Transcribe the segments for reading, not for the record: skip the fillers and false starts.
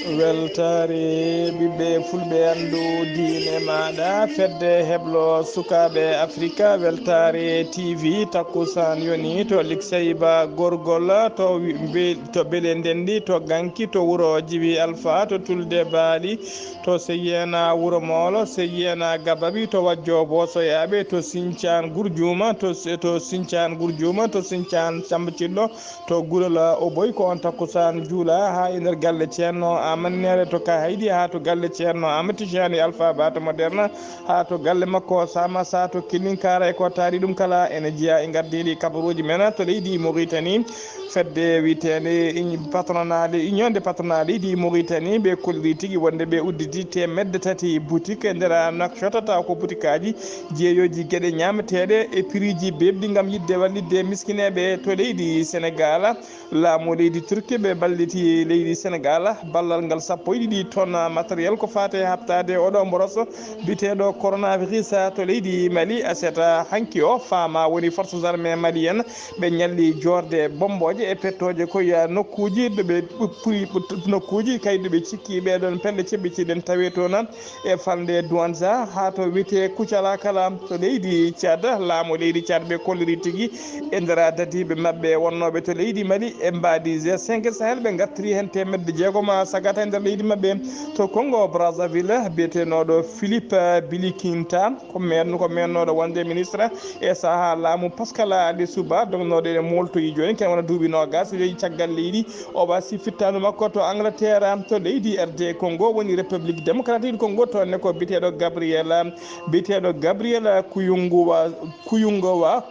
weltare ɓiɓɓe fulɓe andu diine maɗa fedde heblo sukaɓe afrique weltare tv takkusan yoni to likseyba gorgol to beele ndendi to ganki to wuuro djibi alpha to tulde baali to seyena wuuro moolo seyena gabaɓi to wajjo bosoyaɓe to sinthiane gourdiuma to sinthiane gourdiuma to sinthiane samba thillo to guulola o boy ko on takkusan juula ha e nder galle ceerno amannere to ka haydi ha to galle ceerno amati jani alpha bata moderne ha to galle makko sama sa to kilinkara e ko taari ɗum kala ene jeeya e gardiɗi kabaruji men to leydi Mauritanie fedde witende patronade union de patronade leydi Mauritanie ɓe kolli tigui wonde ɓe udditi temedde tati boutique e nder Nouakchott taw ko boutique aji jeeyoji gueɗe ñamateɗe e prix ji bebɗi gam yidde wallidde miskineɓe to leydi Sénégal laamu leydi Turquie ɓe balliti leydi Sénégal ballal ngal 1.2 tonnes matériel ko fate habtade oɗo mboroso biteɗo coronavirus to leydi Mali aseta hanki o fama woni forces armées malienne ɓe ñalli jorde bomboje e pettoje koye nokkuji ɗoɓe ɓuri nokkuji kayɗo ɓe cikki ɓeɗon pelle ceɓɓitiɗen tawe toon e falde Douentza ha to wiyete Kucala kala to leydi Tchad laamu leydi Tchad ɓe kolliri tigui e nder dadiɓe mabɓe wonnoɓe to leydi Mali e mbadi G5 Sahel ɓe gartiri hen temedde jeegom sagata e nder leydi mabɓe to Congo Brazzaville biyetenoɗo Philippe Bilikinta ko mennoɗo wonde ministre e saaha laamu Pascal Lissouba dognoɗo ene moltoyi joni ken wona duuɓi nogas leyi caggal leydi o wasi fittanu makko to Angleterre to leydi RD Congo woni République démocratique du Congo to ne ko biteɗo Gabriel Kuyungowa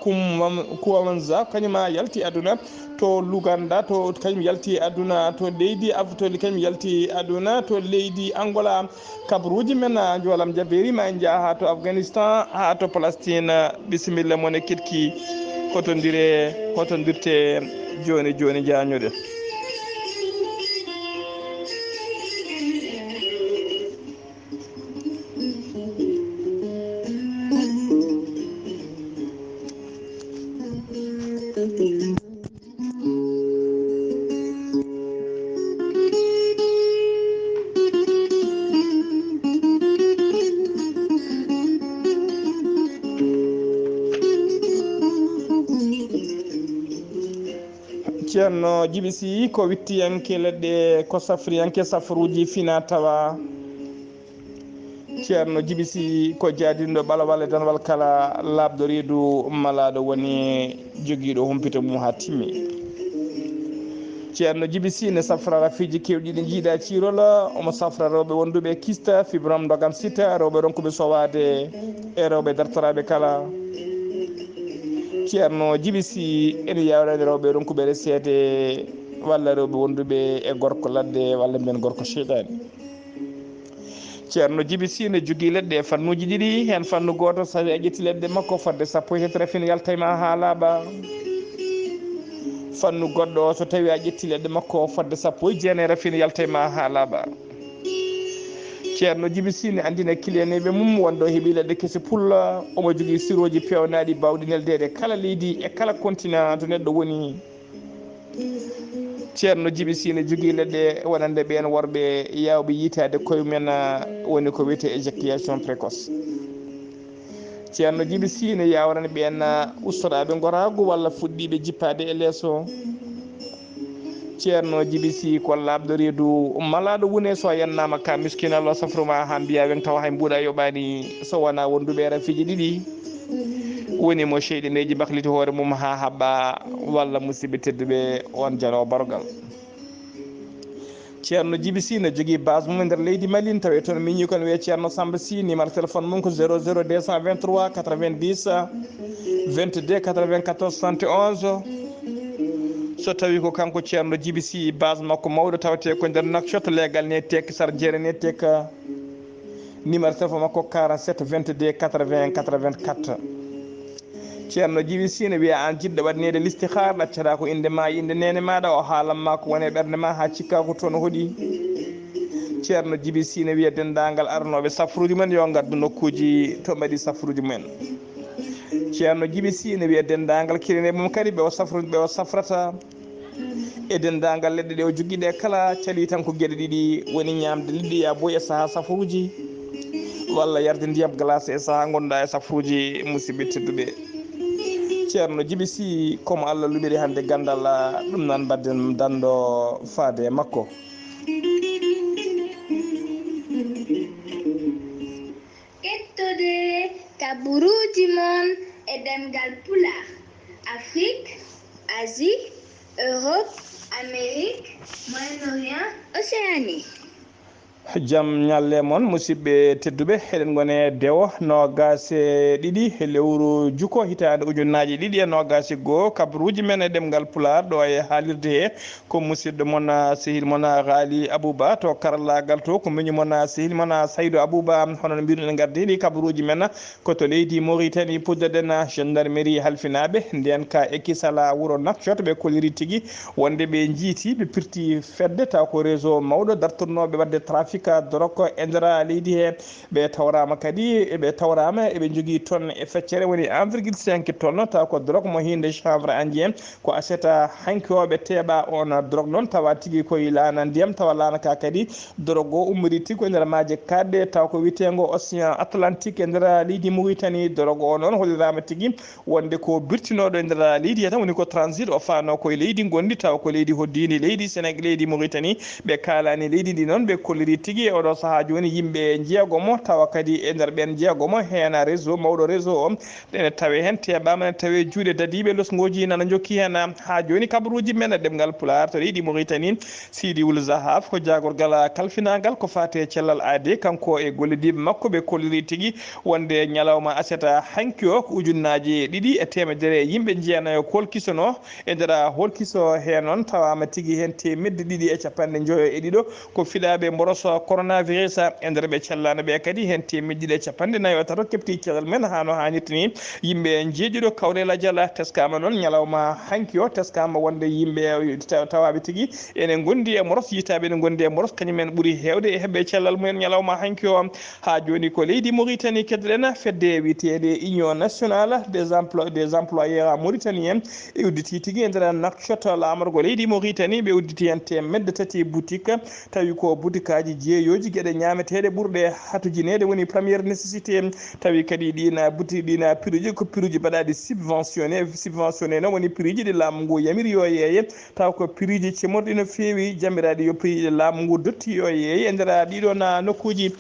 Kuwanza kañuma yalti aduna to Luganda to kañum yalti aduna to leydi aftoli kañum yalti aduna to leydi Angola kabaruji men jolam jaberima en jaa to Afghanistan ha to Palestine bisimilla mon e ketki hotondirte joni jañuɗe ceerno Djiby Sy ko wittiyanke leɗɗe ko safriyanke safaruji fina tawa ceerno Djiby Sy ko jaadinɗo ɓalawal e danwal kala labɗo reedu malaɗo woni joguiɗo humpito mum ha timmi ceerno Djiby Sy ne safra rafiji kewɗi ɗi jiiɗa cirol omo safra rewɓe wonduɓe kista fibrom dogam sita rewɓe ronkuɓe sowade e rewɓe dartoraɓe kala ceerno Djiby Sy ene yawrede rewɓe ronkuɓe resede walla rewɓe wonduɓe e gorko ladde walla mbiyen gorko cheyɗani ceerno Djiby Sy ne jogui leɗɗe e fannuji ɗiɗi hen fannu goto so tawi a ƴetti leɗɗe makko fodde 17 rafin yaltayma ha laaɓa fannu goɗɗo so tawi a ƴetti leɗɗe makko fodde 19 rafin yaltayma ha laaɓa ceerno Djiby Sy ne andina kileneɓe mum wonɗo heeɓi leɗɗe kese pulla omo jogui siroji pewnaɗi bawɗi neldede kala leydi e kala continent to neɗɗo woni ceerno Djiby Sy ne jogui leɗɗe wonande ɓen worɓe yawɓe yitade koye men woni ko wiyete éjaculation précoce ceerno Djiby Sy ne yawrani ɓen ustoɗaɓe goragu walla fuɗɗiɓe jippade e leeso ceerno Djiby Sy ko labɗo reedu malaɗo wone so yannama ka miskine Allah safruma ha mbiya wen taw hay mbuuɗa yoɓani so wona wonduɓe rafiji ɗiɗi woni mo cheyɗineji bahliti hoore mum ha haɓɓa walla musidɓe tedduɓe on jano barogal ceerno Djiby Sy ne jogui base mum e nder leydi Mali tawi toon miñi kono wiye ceerno Samba Sy numéro téléphone mum ko 00 223 90 22 94 71 so tawi ko kanko ceerno Djiby Sy base makko mawɗo tawate ko nder Nouakchott legal ne tek sar jeere ne tek numéro téléphone makko 47 22 80 84 ceerno Djiby Sy ne wiya an jiɗɗo waɗnede listihar ɗaccata ko inde ma inde nene maɗa o haalanma ko woni ɓerde ma ha cikka ko toon hoɗi ceerno Djiby Sy ne wiya dendagal arnoɓe safruji men yo gaddu nokkuji to mbaɗi safruji mumen ceerno Djiby Sy ne wiya dendagal kireneɓe mum kadi ɓe o safrata e dendagal leɗɗe ɗe o joguiɗe kala cali tan ko gueɗe ɗiɗi woni ñamde liɗɗi ya boyi e saaha safuji walla yarde ndiyam glace e saaha gonɗa e safuji musidɓe tedduɓe. ceerno Djiby Sy comme Allah luɓiri hande gandal ɗum nan badden dando faade makko. Kettode kaburuji mon e demgal pulaar Afrique, Asie, Europe, Amérique, Moyen-Orient, Océanie. jaam ñalle moon musidɓe tedduɓe eɗen gone dewo nogas e ɗiɗi lewru juko hitande ujunnaje ɗiɗi e nogas e goho kabaruji men e ɗemgal pular ɗo e haalirde he ko musidɗo moon sehil moon Ghali Abouba to karallagal to ko miñu moon sehil moon Saydou Abouba hono no mbiruɗen gardini kabaruji men koto leydi Mauritanie puddaɗen gendarmerie halfinaɓe nden ka ekisala wuuro Nouakchott ɓe koliri tigui wonde ɓe jiiti ɓe pirti fedde taw ko réseau mawɗo dartournoɓe wadde trafic doroko e nder leydi he ɓe tawrama kadi eɓe tawrama eɓe jogui tonne e feccere woni 1,5 tonne taw ko drogue mo hinde chanvre indien ko aseta hankoɓe teeɓa on drogue noon tawa tigui koye laana ndiyam tawa laanaka kadi drogue o ummori tigui ko nder maaje kadde taw ko witego océan atlantique e nder leydi Mauritanie drogue o noon hollirama tigui wonde ko birtinoɗo e nder leydi he tan woni ko transit o fano koye leydi gondi taw ko leydi hoddini leydi Sénégal leydi Mauritanie ɓe kalani leydi ndi noon ɓe kolliri tigui oɗo saaha joni yimɓe jeegomo tawa kadi e nder ɓen jeegomo hen réseau mawɗo réseau o ene tawe hen teɓama ne tawe juuɗe dadiɓe losgoji nana jokki hen ha joni kabaruji men ɗemgal pular to leydi Mauritanie Sidi Wul Zahaf ko jagorgal kalfinagal ko fate cellal aade kanko e gollidiɓe makko ɓe kolliri tigui wonde ñalawma aseta hanki o ko ujunnaji ɗiɗi e temedere yimɓe jeenayo kolkisono e nder holkiso he noon tawama tigui hen temedde ɗiɗi e capanɗe joyo e ɗiɗo ko fiɗaɓe mboroso coronavirus e nder ɓe cellano ɓe kadi hen temedde ɗiɗi e capanɗe nayyi o tato kepti cellal men ha no hannirta ni yimɓe jeeɗiɗo kawrela diala teskama noon ñalawma hanki o teskama wonde yimɓe tawaɓe tigui enen gondi e moros yitaɓe ene gondi e moros kañumen ɓuuri hewde e heɓɓe cellal mumen ñalawma hanki o ha joni ko leydi Mauritanie keddoɗen fedde witede union nationale des employeurs mauritaniens e udditi tigui e nder Nouakchott lamorgo leydi Mauritanie ɓe udditi hen temedde tati boutique tawi ko boutique aji jeeyoji gueɗe ñameteɗe ɓurɗe hatujinede woni premiére nécessité tawi kadi ɗina boutique ɗina prix ji ko prix ji mbaɗaɗi subventionné noon woni prix ji ɗi laamu ngu yamiri yo yeeye taw ko prix ji cemorɗi no fewi jamiraɗi yo prix ɗi laamu ngu dotti yo yeeye e nder ɗiɗon nokkuji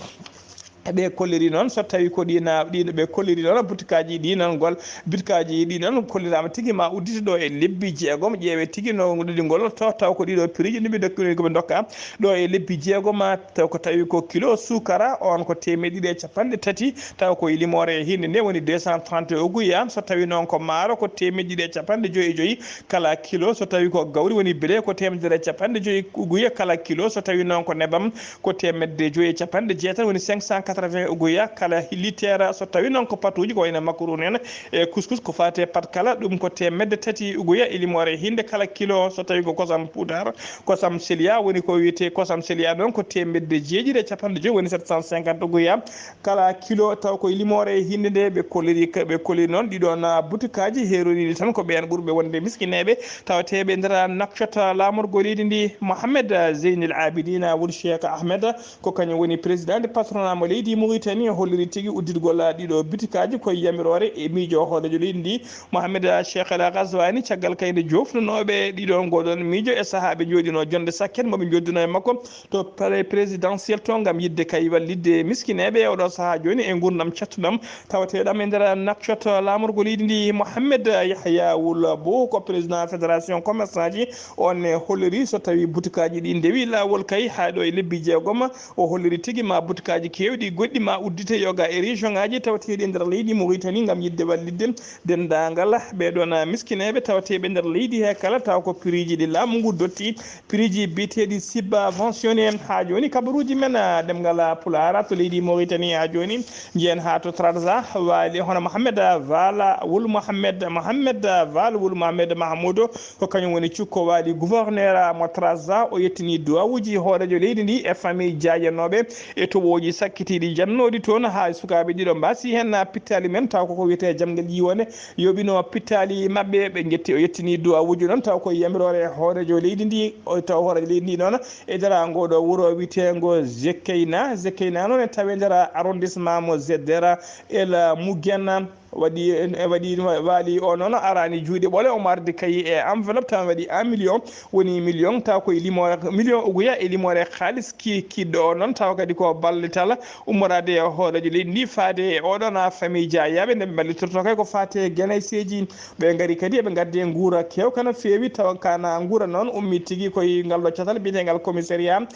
ɓe kolliri noon so tawi ko ɗino ɓe kolliri noon butikaji ɗi noon gol butikaji ɗi noon kollirama tigui ma uddita ɗo e lebbi jeegom ƴeewe tigui no ɗiɗi golloto taw ko ɗiɗo prix ji ɗiɓe dokkiri koɓe dokka ɗo e lebbi jeegom taw ko tawi ko kilo sukara on ko temedde ɗiɗi e capanɗe tati taw ko limore e hinde nde woni 230 oguya so tawi noon ko maaro ko temedde ɗiɗi e capanɗe joyyi e joyyi kala kilo so tawi ko gawri woni blé ko temedere e capanɗe joyyi oguya kala kilo so tawi noon ko nebam ko temedde joyyi e capanɗe jeetati woni 580 oguya kala litere so tawi noon ko patuji ko wayno macarouni en e couscous ko fate pat kala ɗum ko temedde tati oguya e limore hinde kala kilo so tawi ko kosam poudare kosam sélia woni ko wiyete kosam sélia noon ko temedde jeeɗiɗi e capanɗe joyyi woni 750 oguya kala kilo taw koye limore hinde nde ɓe kolliri noon ɗiɗon boutique aji heeroniɗi tan ko ɓen ɓurɓe wonde miskineɓe tawateɓe nder Nouakchott lamorgo leydi ndi Mohamed Zeynil Abidina Wul Cheikh Ahmed ko kañum woni président de patronat mo leydi Mauritanie holliri tigui udditgol ɗiɗo boutique aji koye yamirore e miijo hoɗojo leydi ndi Mohamed Cheikh El Ghazouani caggal kayde jofnunoɓe ɗiɗon goɗon miijo e saaha ɓe jooɗino jonde sakket moɓe jodduno e makko to palais présidentiel to gam yidde kay wallidde miskineɓe oɗo saaha joni e gurdam cattuɗam tawateɗam e nder Nouakchott lamorgo leydi ndi Mohamed Yahya Wul Bo ko président fédération commerçant ji on e holliri so tawi boutique aji ɗi ndewi lawol kay ha ɗo e lebbi jeegom o holliri tigui ma boutique aji kewɗi goɗɗi ma uddite yoga e région ngaji tawateɗi e nder leydi Mauritanie gam yidde wallidde dendagal ɓeɗon miskineɓe tawateɓe nder leydi he kala taw ko prix ji ɗi laamu ngu dotti prix ji biyeteɗi subventionné ha joni kabaruji men ɗemgal pulara to leydi Mauritanie ha joni jiyen ha to Trarza wali hono Mohamed Vala Wul Mohamed Val Wul Mohamed Mahmoudou ko kañum woni cukko waali gouverneur mo Trarza o yettini duwawuji hoɗojo leydi ndi e famille diajanoɓe e toɓoji sakkitiɗi ɗi jannoɗi toon ha sukaɓe ɗiɗo mbasi hen pittali men taw koko wiyete jamguel yiwone yoɓino pittali mabɓe ɓe jetti o yettini duwawuji noon taw koye yamirore hoorejo leydi ndi taw hoorejo leydi ndi noon e dara ngoɗo wuuro witego Zekeyna noon e tawi nder arrondissement mo Zeddera el Muguen waɗi waali o noon arani juuɗe ɓole omo ardi kayi e enveloppe tan waɗi 1 million woni million taw koye limore million ugoya e limore haalis kiɗɗo o noon taw kadi ko ballital ummorade e hoorejo leydi ndi faade e oɗon famille Diayaɓe nde ɓe ballitorto kay ko fate guenayseji ɓe gaari kadi eɓe gadde guura kewka no fewi taw kana guura noon ummi tigui koye ngal ɗoccatal biyetegal commissariat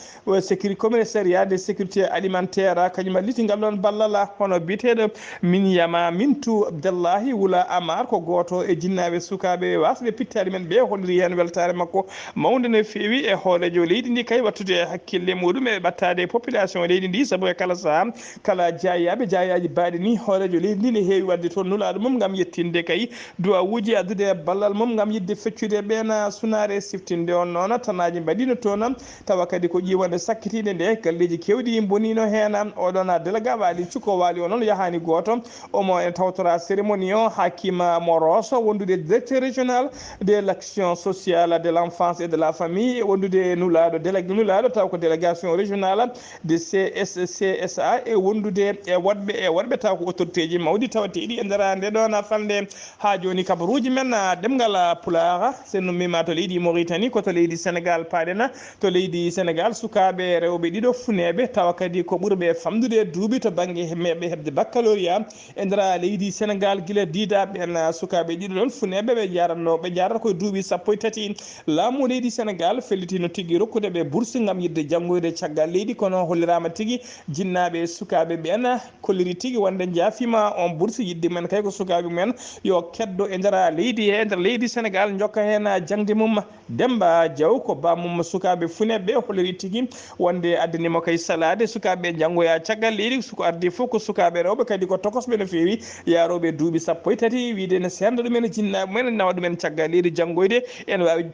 commissariat de sécurité alimentaire kañum alliti ngal ɗon ballal hono biyeteɗo Minyama Mintou Abdallahi Wula Amar ko goto e jinnaɓe sukaɓe wasɓe pittali men ɓe holliri hen weltare makko mawde no fewi e hoorejo leydi ndi kay wattude hakkille muɗum e ɓattade population leydi ndi saabu e kala saaha kala jayaji baɗi ni hoorejo leydi ndi ne heewi wadde toon nulaɗo mum gam yettinde kay duwawuji addude ballal mum gam yidde feccude ɓen sunare siftinde on noon tanaji mbaɗino toon tawa kadi ko ƴiwande sakkitide nde galleji kewɗi bonino hen oɗon délégat waali cukko waali o noon yahani goto omo en tawtora cérémonie o Hakima Moroso wondude directeur régional de l'action sociale de l'enfance et de la famille wondude nulaɗo délégué nulaɗo taw ko délégation régionale de CSA e wondude e waɗɓe taw ko autorité ji mawɗi tawateɗi e nder nde ɗon fande ha joni kabaruji men ɗemgal Pulaar sen nummima to leydi Mauritanie koto leydi Sénégal paɗena to leydi Sénégal sukaɓe rewɓe ɗiɗo funeɓe tawa kadi ko ɓuurɓe famdude duuɓi to banggue meɓe hebde baccalauréat e nder leydi Sénégal guila didaɓe en sukaɓe ɗiɗo ɗon funeɓe ɓe jarata koye duuɓi 13 laamu leydi Sénégal fellitino tigui rokkude ɓe bourse gam yidde janggoyde caggal leydi kono hollirama tigui jinnaɓe sukaɓe ɓen kolliri tigui wonde jaafima on bourse yidde men kay ko sukaɓe men yo keddo e nder leydi he nder leydi Sénégal jokka hen jangde mum Demba Diaw ko bamum sukaɓe funeɓe holliri tigui wonde addanimo kay salade sukaɓe janggoya caggal leydi suko ardi fof ko sukaɓe rewɓe kadi ko tokosɓe no fewi yaroɓe duuɓi 13 wiide ne senda ɗumen jinnaɓe mumen nawa ɗumen caggal leydi janggoyde en wawi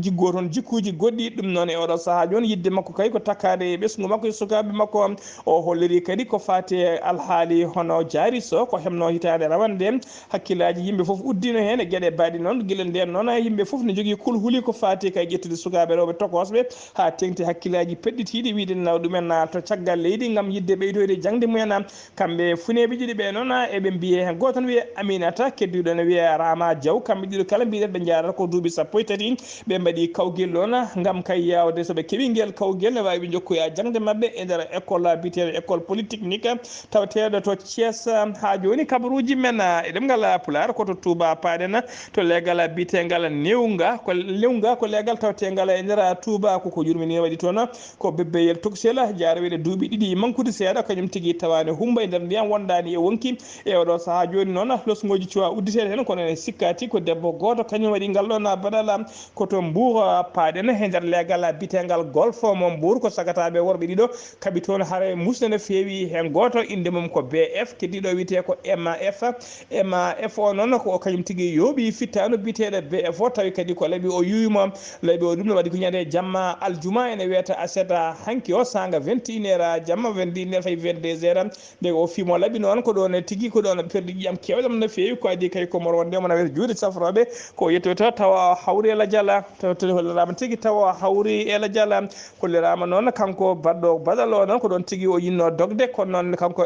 jiggo toon jikkuji goɗɗi ɗum noon e oɗo saaha joni yidde makko kay ko takkade e ɓesgu makko e sukaɓe makko o holliri kadi ko fate alhaali hono jaari so ko hemno hitande rawande hakkillaji yimɓe foof uddino hen e gueɗe baɗi noon guila nden noon yimɓe foof ne jogui kulhuli ko fati kay ƴettude sukaɓe rewɓe tokosɓe ha tengti hakkillaji peɗɗitiɗi wiide nawa ɗumen to caggal leydi gam yidde ɓeydoyde jangde mumen kamɓe funeɓe ɗiɗi ɓe noon eɓe mbiye hen goto ne wiye Aminata keddiɗo ne wiye Rama Diaw kamɓe ɗiɗo kala mbiɗen ɓe jarata ko duuɓi 13 ɓe mbaɗi kawguel on gam kay yawde soɓe keeɓi guel kawguel ne wawi ɓe jokkoya jangde mabɓe e nder école biteɗo école polytechnique tawateɗo to Thiès ha joni kabaruji men e ɗemgal Pulaar koto Touba paɗen to leegal bitegal newga ko leegal tawategal e nder Touba koko yurmini waɗi toon ko bebbeyel toksel jaraweɗe duuɓi ɗiɗi mankude seeɗa kañum tigui tawani humba e nder ndiyam wondani e wonki e oɗo saaha joni noon losgoji cuwa udditede hen kono en sikkati ko debbo goto kañum waɗi ngal ɗon baɗal koto Mbour paɗen e nder leegal bitegal Golf mo Mbour ko sagataɓe worɓe ɗiɗo kaaɓi toon haara musde no fewi hen goto inde mum ko BF keddiɗo wiyete ko MAF o noon ko kañum tigui yooɓi fittano biteɗo BF o tawi kadi ko laaɓi o yuwimo laaɓi o ɗum ne waɗi ko ñande jamma aljuma ene wiyata aseta hanki o sanga 21h jamma 21h fayi 22h nde o fimo laaɓi noon ko ɗon tigui ko ɗon perdi ƴiyam kewɗam no fewi ko adi kay ko morwonde mo nawete juuɗe safroɓe ko yettoto tawa hawri ela diala to hollirama tigui tawa hawri ela diala hollirama noon kanko baɗɗo baɗal o noon ko ɗon tigui o yinno dogde kono noon kanko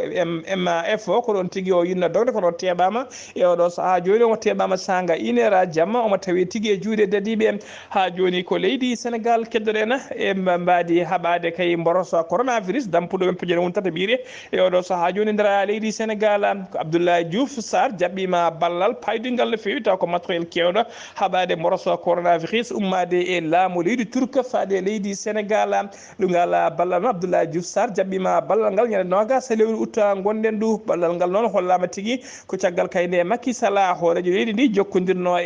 MAF o ko ɗon tigui o yinno dogde kono teɓama e oɗo saaha joni omo teɓama sanga 1h jamma omo tawi tigui e juuɗe dadiɓe ha joni ko leydi Sénégal keddoɗen e mbadi haɓade kay mboroso coronavirus dampuɗo men pejere won tata ɓiire e oɗo saaha joni nder leydi Sénégal Abdoulaye Diouf Sarr jaɓɓima ballal paydingal no fewi taw ko matériel kewɗo haɓade mboroso coronavirus ummade e laamu leydi turque faade leydi Sénégal ɗugal ballal noon Abdoulaye Diouf Sarr jaɓɓima ballal ngal ñande nogas lewru août gonɗen ɗu ballal ngal noon hollama tigui ko caggal kayne Macky Sall hoorejo leydi ndi jokkodirno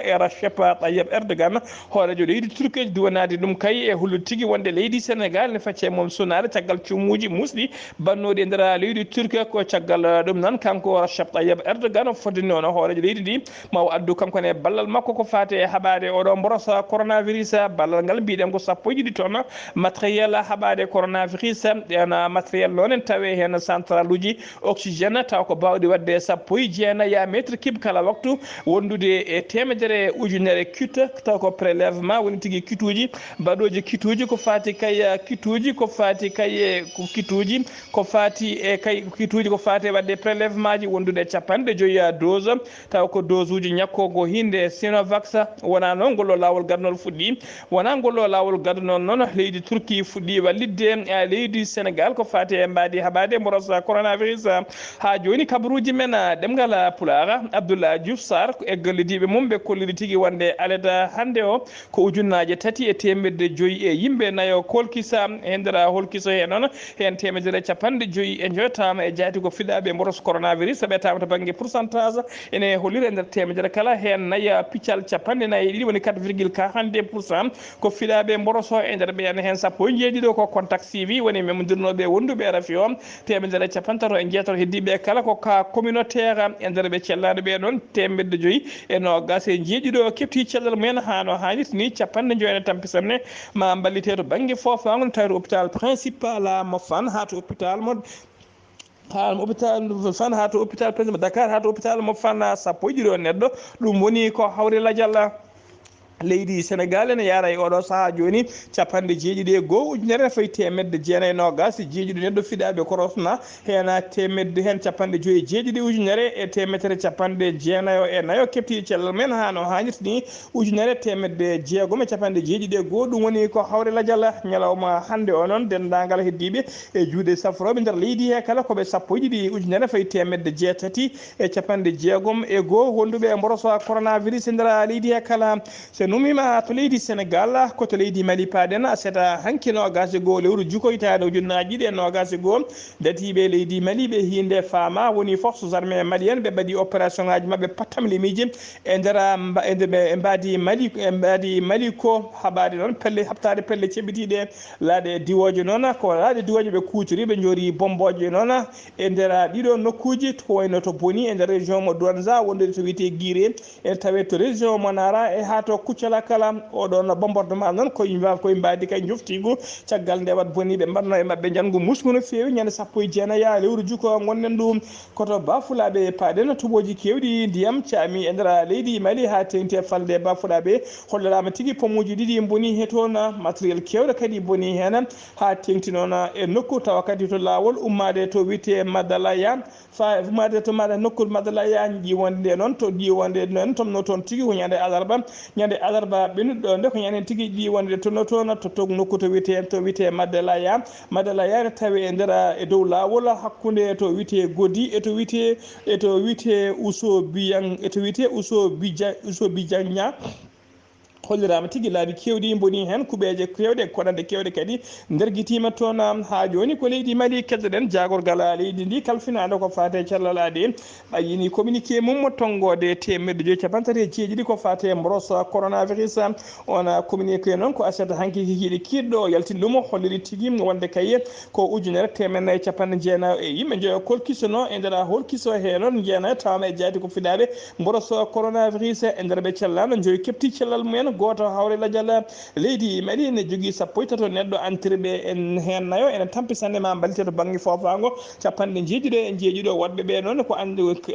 e Recep Tayyip Erdogan hoorejo leydi turque duwanade ɗum kay e hullude tigui wonde leydi Sénégal ne facce mom sunade caggal cumuji musɗi bannoɗi e nder leydi turque ko caggal ɗum noon kanko Recep Tayyip Erdogan fodini on hoorejo leydi ndi ma addu kanko ne ballal makko ko faate haɓade oɗo mborosa coronavirus ballal ngal mbiɗen ko 1 tonnes matériel haɓade coronavirus ena matériel noon tawe hen central uji oxygéne taw ko bawɗi wadde 19 métre cube kala waktu wondude e temedere ujunere kit taw ko prélèvement woni tigui kituji mbaɗoji kituji ko fati kay kituji ko fati kay kituji ko fati e kay kituji ko fati wadde prélèvement ji wondude 50 dose taw ko dose uji ñakkogo hinde Sinovac wona noon ngollo lawol gadnol fuɗɗi wona ngollo lawol gadnol noon leydi Turquie fuɗɗi wallidde leydi Sénégal ko fati e mbadi haɓade morosa coronavirus ha joni kabaruji men ɗemgal Pulaar Abdoulaye Diouf Sarr ko eggallidiɓe mum ɓe kolliri tigui wonde aleda hande o ko ujunnaje 3,5 e yimɓe nayo kolkisa e nder holkiso he noon hen 150 e jottama e jaati ko fiɗaɓe mboros coronavirus ɓetama to banggue pourcentage ene holliri e nder temedere kala hen naya piccal 42 woni 4,42% ko fiɗaɓe mboroso e nder ɓen hen 17 ko contact suivi woni memodirnoɓe wonduɓe rafi o temedere 50 e jeetato heddiɓe kala ko ka communautaire e nder ɓe cellaɗo ɓe ɗon 5 e nogas e jeeɗiɗo kefti cellal mumen hano hannirta ni 50 tampisamne ma ballite to banggue fofago tawi to hôpital principal mo Fann ha to hôpital mo hôpital Fann ha to hôpital président Dakar ha to hôpital mo Fann 11 neɗɗo ɗum woni ko hawri ladial leydi Sénégal ene yara e oɗo saaha joni 51 ujunere fayi 190 jeeɗiɗo neɗɗo fiɗaɓe korosna hena temedde hen 59 ujunere e temetere 90 kefti cellal men hano hannirta ni ujunere 651 ɗum woni ko hawre ladial ñalawma hande o noon dendagal heddiɓe e juuɗe safroɓe nder leydi he kala koɓe 12 ujunere fayi 861 wonduɓe e mboroso coronavirus e nder leydi he kala numima to leydi Sénégal ko to leydi Mali paden seta hanki nogas go lewru jukoytade ujunnaji ɗiɗi e nogas go datiɓe leydi Mali ɓe hinde fama woni forces armées malienne ɓe mbaɗi opération ngaji mabɓe pattamlimiji e nder ɓe mbadi Mali ko haɓade noon pelle habtade pelle ceɓɓitiɗe laaɗe diwoje noon ko laaɗe diwoje ɓe kutori ɓe jori bomboje noon e nder ɗiɗo nokkuji to wayno to Boni e nder région mo Douarza wonde to wiyete Guiré e tawe to région mo Nara e ha to Kuccala kala oɗon bombardement noon koye mbadi kay joftigu caggal nde wat Boni ɓe mbanno e mabɓe jangu musgu no fewi ñande 19 lewru juko gonnen ɗum koto bafulaɓe paaɗen tuɓoji kewɗi ndiyam caami e nder leydi Mali ha tengti falde bafulaɓe hollorama tigui pomuji ɗiɗi boni he toon matériel kewɗo kadi boni hen ha tengti noon e nokku tawa kadi to lawol ummade to wiyete Madalaya fa ummade to maɗa nokku Madalaya ƴiwonde nde noon to ƴiwonde noon tomno toon tigui ko ñande alarba ɓennuɗo nde ko ñande tigui ƴiwonde tonno toon to nokku to wiyete Madalaya ne tawi e nder e dow lawol hakkude to wiyete Godi e to wiyete Usobijagna hollirama tigui laabi kewɗi boni hen kuɓeje kewɗe koɗande kewɗe kadi derguitima toon ha joni ko leydi Mali keddoɗen jagorgal leydi ndi kalfinade ko fate cellalaade ɓayini communiqué mum tonggode 1,3 ko fate mborosa coronavirus on communiqué noon ko aset hanki hikiɗe kiɗɗo yaltin ɗum holliri tigui wonde kaye ko ujunere 190 e yimɓe jeeyo kolkisono e nder holkiso he noon jeena tawma e jaati ko fiɗaɓe mborosa coronavirus e nder ɓe cellano joyi kefti cellal mumen goto hawre ladial leydi Mali ne jogui 13 neɗɗo entriɓe en hen nayo ene tampisande ma mbalite to banggue fofago 50 wadɓe ɓe noon ko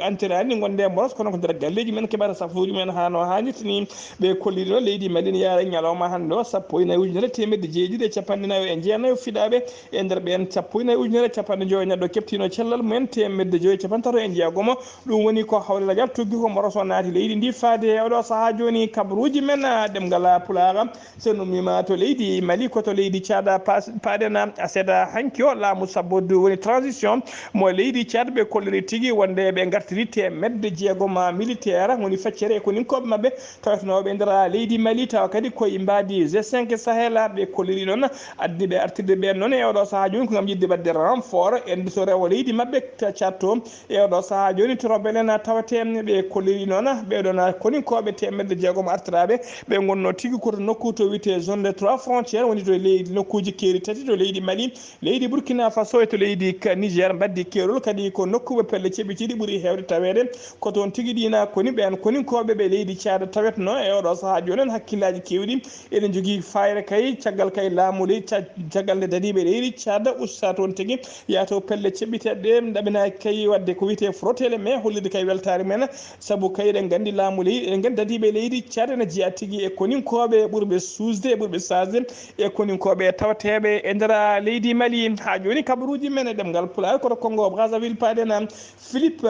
entirani gonde mboros kono ko nder galleji men keɓata safuji men hano hannirtini ɓe kolliri noon leydi Mali ne yaara ñalawma hande o 19,9 fiɗaɓe e nder ɓen 19,9 neɗɗo keftino cellal mumen 1,5 ɗum woni ko hawre ladial tuggi ko mboroso naati leydi ndi faade oɗo saaha joni kabaruji men ɗemgal Pulaar so numima to leydi Mali koto leydi Tchad paɗen seeɗa hanki o laamu sabbodu woni transition mo leydi Tchad ɓe kolliri tigui wonde ɓe gartiri 6 militaire woni feccere ko ninkoɓe mabɓe tawetenoɓe nder leydi Mali tawa kadi koye mbadi G5 Sahel ɓe kolliri noon addiɓe artirde ɓen noon e oɗo saaha joni ko gam yidde wadde renfort e to rewo leydi mabɓe Tchad to e oɗo saaha joni to rombelen tawate ɓe kolliri noon ɓeɗon koninkoɓe 6 artiraɓe ɓe kamɓe gonno tigi koto nokku to wiyete zone des 3 frontières woni to leydi nokkuji keeri tati to leydi Mali leydi Burkina Faso e to leydi Niger baddi keerol kadi ko nokkuɓe pelle ceɓitiɗi ɓuuri hewde tawede ko toon tigi ɗina koni ɓen koninkoɓe ɓe leydi Tchad tawetno e oɗo saaha joni en hakkillaji kewɗi eɗen jogui fayre kay caggal kay laamu leydi caggal nde dadiɓe leydi Tchad usta toon tigi yato pelle ceɓɓiteɗe ɗaɓina kay wadde ko wiyete frottele mais hollide kay weltare men saabu kay eɗen gandi laamu leydi eɗen gandi dadiɓe leydi Tchad ne jeeya tigui e koninkoɓe ɓurɓe susde e ɓurɓe sasde e koninkoɓe tawateɓe e nder leydi Mali ha joni kabaruji men e ɗemgal Pulaar koto Congo Brazzaville paɗen Philippe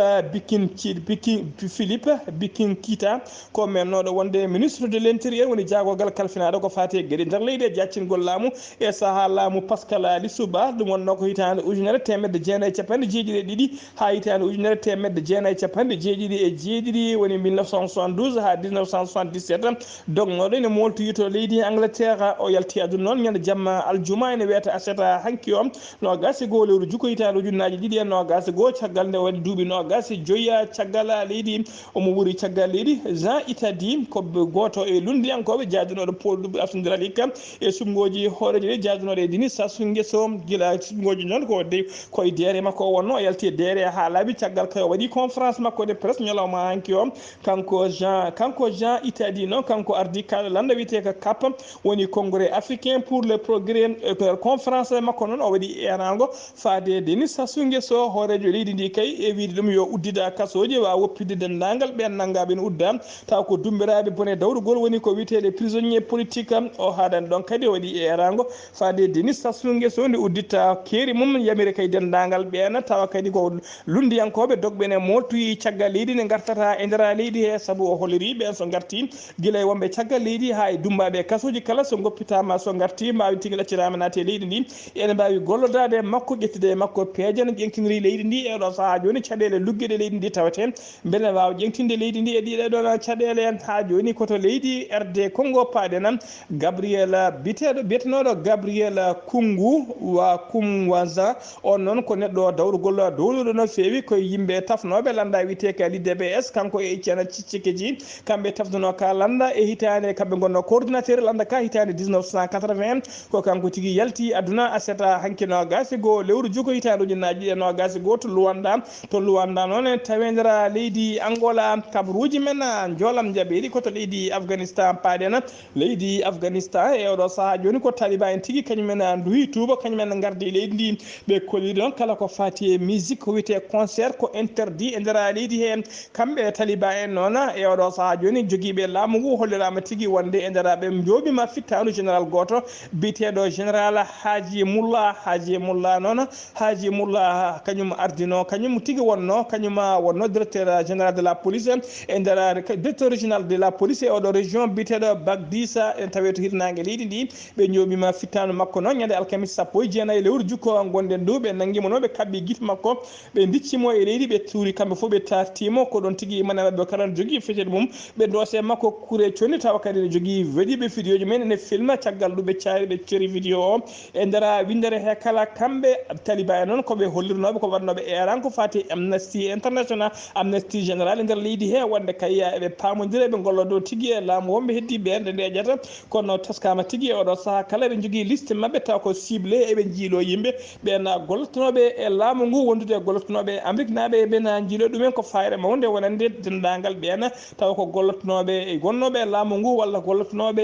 Bikin Kita ko mennoɗo wonde ministre de l'intérieur woni jagogal kalfinaɗo ko fati gueɗe nder leydi e jaccingol laamu e saaha laamu Pascal Lissou Ba ɗum wonno ko hitande ujunere temedde jeenayyi capanɗe jeeɗiɗi e ɗiɗi ha hitande ujunere temedde jeenayyi capanɗe jeeɗiɗi e jeeɗiɗi woni 1972 ha 1977 dognoɗo ene moltoyi to leydi Angleterre o yalti aduna noon ñande jamma aljuma ene wiyata aseta hanki o no gasi goo lewru jukko hitande ujunnaji ɗiɗi e no gasi goo caggal nde waɗi duuɓi no gasi joyya caggal leydi omo wuuri caggal leydi Jean Itadi ko goto e lundiyankoɓe jadunoɗo pol ɗuɓe aftodiralik e sumgoji hooreji ɗi jadunoɗo e dini Sassou Nguesso guila sumgoji noon ko de koye deere makko o wonno o yalti e deere ha laaɓi caggal kay o waɗi conférence makko de presse ñalawma hanki o kanko Jean Itadi noon kanko ardi kaɗo landa wiyete ko CAP woni congrès africain pour le progrès conférence makko noon o waɗi erango faade Denis Sassou Nguesso hoorejo leydi ndi kay e wiide ɗum yo uddida kasoji wawa woppide dendagal ɓen naggaɓe ne udda taw ko dumbiraɓe bone dawrugol woni ko wiyetede prisonnier politique o haɗani ɗon kadi o waɗi erango faade Denis Sassou Nguesso nde udditta keeri mum yamire kay dendagal ɓen tawa kadi ko lundiyankoɓe dogɓe ne moltoyi caggal leydi ne gartata e nder leydi he saabu o holliri ɓen so garti guila e wonɓe caggal leydi ha e dumbaɓe kasoji kala so goppitama so garti mbawi tigui ɗaccirama naate leydi ndi ene mbawi gollodade makko ƴettude e makko peeje no ƴenktiniri leydi ndi e ɗo saaha joni caɗele luggueɗe leydi ndi tawete beele wawa ƴeŋtinde leydi ndi e ɗiɗe ɗon caɗele ha joni koto leydi RD Congo paɗen Gabriel biyetenoɗo Gabriel Kumwaza on noon ko neɗɗo dawrugol dowluɗo no fewi koye yimɓe tafnoɓe landa wiyete ka LIDBS kanko e Etienne Tshisekedi kamɓe tafduno ka landa e hitande kamɓe gonno coordinateur landa ka hitande 1980 ko kanko tigui yalti aduna aseta hanki no gasi go lewru juko hitande ujunnaji ɗiɗi no gasi go to Luanda noon tawe nder leydi Angola kabaruji men jolam jaɓeɗi koto leydi Afghanistan paɗen leydi Afghanistan e oɗo saaha joni ko taliban en tigui kañumen duhi tuuba kañumen gardi leydi ndi ɓe kolliri noon kala ko fati e musique ko wiyete concert ko interdit e nder leydi he kamɓe taliban en noon e oɗo saaha joni joguiɓe laamu ngu hollirama tigui wonde e nder ɓe joɓima fittanu général goto biteɗo général Haji Mullah noon Haji Mullah kañum ardino kañum tigui wonno directeur général de la police e nder directeur régional de la police e oɗo région biteɗo Bagdisa en tawi to hirnague leydi ndi ɓe joɓima fittanu makko noon ñande alkamis 19 lewru jukko gonɗen ndu ɓe nanguimo noon ɓe kabɓi guite makko ɓe diccimo e leydi ɓe tuuri kamɓe foof ɓe tartimo ko ɗon tigui manaɓe kala jogui feteɗe mum ɓe doose makko kuure conni tawa kadi ne jogui waɗiɓe vidéo ji men ene filma caggal ɗum ɓe caari ɓe ceri vidéo o e nder windere he kala kamɓe taliban e noon koɓe hollirnoɓe ko waɗnoɓe eran ko fati Amnesty International Amnesty Général e nder leydi he wonde kayya eɓe pamodira ɓe gollodo tigui e laamu wonɓe heddi ɓen ɗe ndeƴata kono taskama tigui e oɗo saaha kala ɓe jogui liste mabɓe taw ko ciblé eɓe jiilo yimɓe ɓen gollotonoɓe e laamu ngu wondude gollotonoɓe Amérique naɓe ɓen jiilo ɗumen ko fayre mawde wonande dendagal ɓen taw ko gollotonoɓe e gonnoɓe e laamu ngu walla gollotonoɓe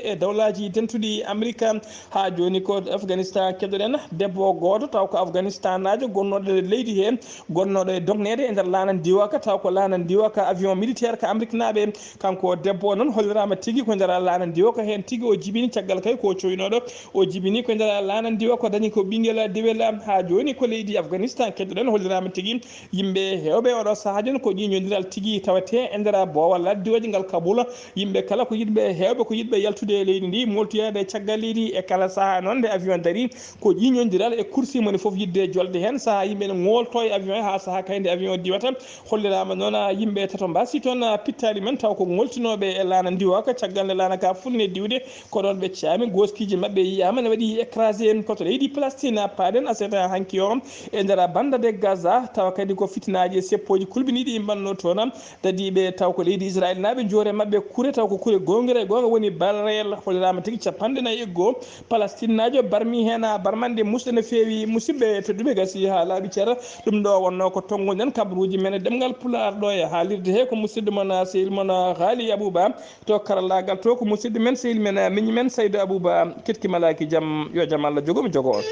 e dawlaji tentuɗi Amérique ha joni ko Afghanistan keɗoɗen debbo goto taw ko Afghanistan najo gonnoɗo leydi he gonnoɗo e dognede e nder lanan diwaka taw ko lanan diwaka avion militaire ko Amérique naɓe kanko debbo noon hollirama tigui ko nder lanan diwaka hen tigui o jibini caggal kay ko coynoɗo o jibini ko nder lanan diwaka ko dañi ko ɓinguel dewel ha joni ko leydi Afghanistan keɗoɗen hollirama tigui yimɓe hewɓe oɗo saaha joni ko ƴiñodiral tigui tawate e nder bowal laddiwaji ngal Kabul yimɓe kala ko yidɓe hewɓe ko yidɓe yaltude e leydi ndi moltoyade caggal leydi e kala saaha noon nde avion dari ko ƴiñodiral e kursi moni foof yidde jolde hen saaha yimɓe ne ngolto e avion ha saaha kayde avion diwata hollirama noon yimɓe tato mbasi toon pittali men taw ko ngoltinoɓe e lana diwaka caggal nde lana ka fulne diwde ko ɗon ɓe caami goskiji mabɓe yiyama ne waɗi écrasé koto leydi Palestine paɗen aseta hanki o e nder banda de Gaza tawa kadi ko fitinaji e seppoji kulɓiniɗi mbanno toon dadiɓe taw ko leydi Israël naɓe joore maɓɓe kure taw ko kure gongira e gonga woni barrel holirama tigui 41 Palestine najo barmi hen barmande musɗe no fewi musidɓe tedduɓe gasi ha laaɓi ceera ɗum ɗo wonno ko tongoɗen kabaruji men e ɗemgal pular ɗo e haalirde he ko musidɗo moon sehil moon Haali Abouba to karallagal to ko musidɗo men sehil men miñi men Saydou Abouba kettimalaki jaam yo jaam Allah jogomi jogo on.